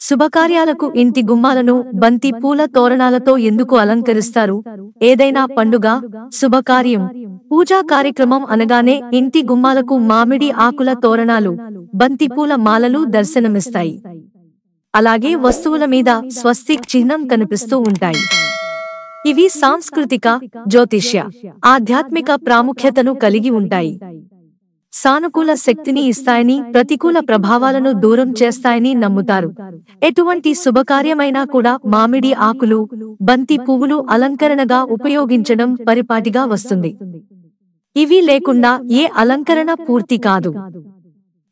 శుభకార్యాలకు ఇంటి గుమ్మాలను బంతి పూల తోరణాలతో ఎందుకు అలంకరిస్తారు? ఏదైనా పండుగ, శుభకార్యం, పూజా కార్యక్రమం అనగానే ఇంటి గుమ్మాలకు మామిడి ఆకుల తోరణాలు, బంతిపూల మాలలు దర్శనమిస్తాయి. అలాగే వస్తువుల మీద స్వస్తిక్ చిహ్నం కనిపిస్తూ ఉంటాయి. ఇవి సాంస్కృతిక, జ్యోతిష్య, ఆధ్యాత్మిక ప్రాముఖ్యతను కలిగి ఉంటాయి. సానుకూల శక్తిని ఇస్తాయని, ప్రతికూల ప్రభావాలను దూరం చేస్తాయని నమ్ముతారు. ఎటువంటి శుభకార్యమైనా కూడా మామిడి ఆకులు, బంతి పువ్వులు అలంకరణగా ఉపయోగించడం పరిపాటిగా వస్తుంది. ఇవి లేకుండా ఏ అలంకరణ పూర్తి కాదు.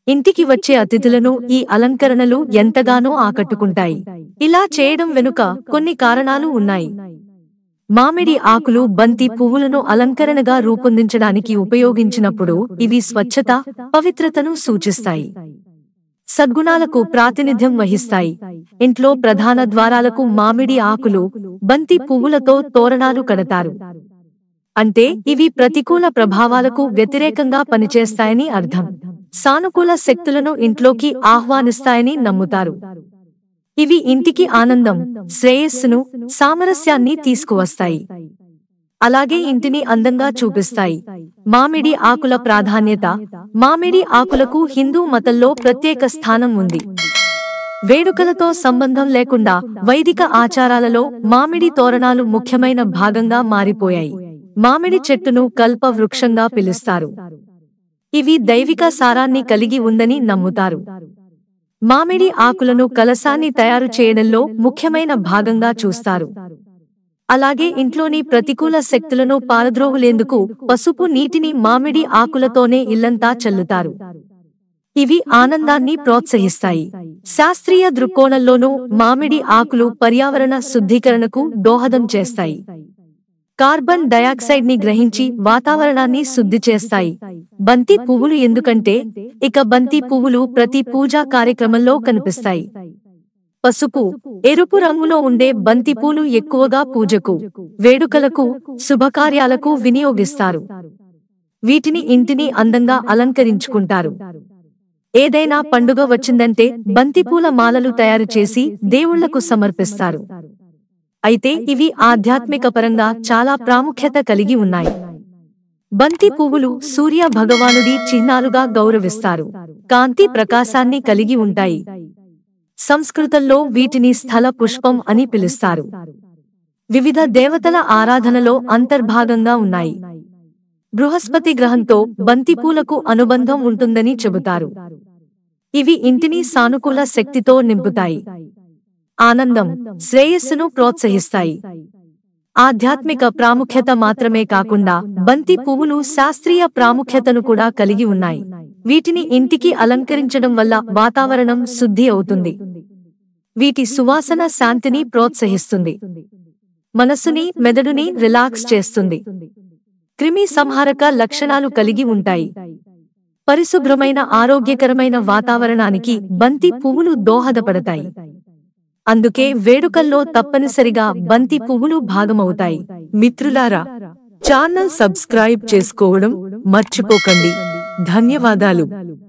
ఇంటికి వచ్చే అతిథులను ఈ అలంకరణలు ఎంతగానో ఆకట్టుకుంటాయి. ఇలా చేయడం వెనుక కొన్ని కారణాలు ఉన్నాయి. మామిడి ఆకులు, బంతి పువ్వులను అలంకరణగా రూపొందించడానికి ఉపయోగించినప్పుడు ఇవి స్వచ్ఛత, పవిత్రతను సూచిస్తాయి. సద్గుణాలకు ప్రాతినిధ్యం వహిస్తాయి. ఇంట్లో ప్రధాన ద్వారాలకు మామిడి ఆకులు, బంతి పువ్వులతో తోరణాలు కడతారు. అంటే ఇవి ప్రతికూల ప్రభావాలకు వ్యతిరేకంగా పనిచేస్తాయని అర్థం. సానుకూల శక్తులను ఇంట్లోకి ఆహ్వానిస్తాయని నమ్ముతారు. ఇవి ఇంటికి ఆనందం, శ్రేయస్సును, సామరస్యాన్ని తీసుకువస్తాయి. అలాగే ఇంటిని అందంగా చూపిస్తాయి. మామిడి ఆకుల ప్రాధాన్యత. మామిడి ఆకులకు హిందూ మతంలో ప్రత్యేక స్థానం ఉంది. వేడుకలతో సంబంధం లేకుండా వైదిక ఆచారాలలో మామిడి తోరణాలు ముఖ్యమైన భాగంగా మారిపోయాయి. మామిడి చెట్టును కల్ప వృక్షంగా పిలుస్తారు. ఇవి దైవిక సారాన్ని కలిగి ఉందని నమ్ముతారు. మామిడి ఆకులను కలశాన్ని తయారు చేయడంలో ముఖ్యమైన భాగంగా చూస్తారు. అలాగే ఇంట్లోని ప్రతికూల శక్తులను పారద్రోవులేందుకు పసుపు నీటిని మామిడి ఆకులతోనే ఇల్లంతా చల్లుతారు. ఇవి ఆనందాన్ని ప్రోత్సహిస్తాయి. శాస్త్రీయ దృక్కోణంలోనూ మామిడి ఆకులు పర్యావరణ శుద్ధీకరణకు దోహదం చేస్తాయి. కార్బన్ డయాక్సైడ్ ని గ్రహించి వాతావరణాన్ని శుద్ధి చేస్తాయి. బంతి పువ్వులు ఎందుకంటే బంతి పువ్వులు ప్రతి పూజా కార్యక్రమంలో కనిపిస్తాయి. పసుపు, ఎరుపు రంగులో ఉండే బంతిపూలు ఎక్కువగా పూజకు, వేడుకలకు, శుభకార్యాలకు వినియోగిస్తారు. వీటిని ఇంటిని అందంగా అలంకరించుకుంటారు. ఏదైనా పండుగ వచ్చిందంటే బంతిపూల మాలలు తయారు చేసి దేవుళ్లకు సమర్పిస్తారు. అయితే ఇవి ఆధ్యాత్మిక పరంగా చాలా ప్రాముఖ్యత కలిగి ఉన్నాయి. బంతి పువ్వులు సూర్య భగవానుడి చిహ్నాలుగా గౌరవిస్తారు. కాంతి, ప్రకాశాన్ని కలిగి ఉంటాయి. సంస్కృతంలో వీటిని స్థల పుష్పం అని పిలుస్తారు. వివిధ దేవతల ఆరాధనలో అంతర్భాగంగా ఉన్నాయి. బృహస్పతి గ్రహంతో బంతిపూలకు అనుబంధం ఉంటుందని చెబుతారు. ఇవి ఇంటిని సానుకూల శక్తితో నింపుతాయి. ఆనందం, శ్రేయస్సును ప్రోత్సహిస్తాయి. ఆధ్యాత్మిక ప్రాముఖ్యత మాత్రమే కాకుండా బంతి పువ్వులు శాస్త్రీయ ప్రాముఖ్యతను కూడా కలిగి ఉన్నాయి. వీటిని ఇంటికి అలంకరించడం వల్ల వాతావరణం శుద్ధి అవుతుంది. వీటి సువాసన శాంతిని ప్రోత్సహిస్తుంది. మనసుని, మెదడుని రిలాక్స్ చేస్తుంది. క్రిమి సంహారక లక్షణాలు కలిగి ఉంటాయి. పరిశుభ్రమైన, ఆరోగ్యకరమైన వాతావరణానికి బంతి పువ్వులు దోహదపడతాయి. అందుకే వేడుకల్లో తప్పనిసరిగా బంతి పువ్వులు భాగమవుతాయి. మిత్రులారా, ఛానల్ సబ్స్క్రైబ్ చేసుకోవడం మర్చిపోకండి. ధన్యవాదాలు.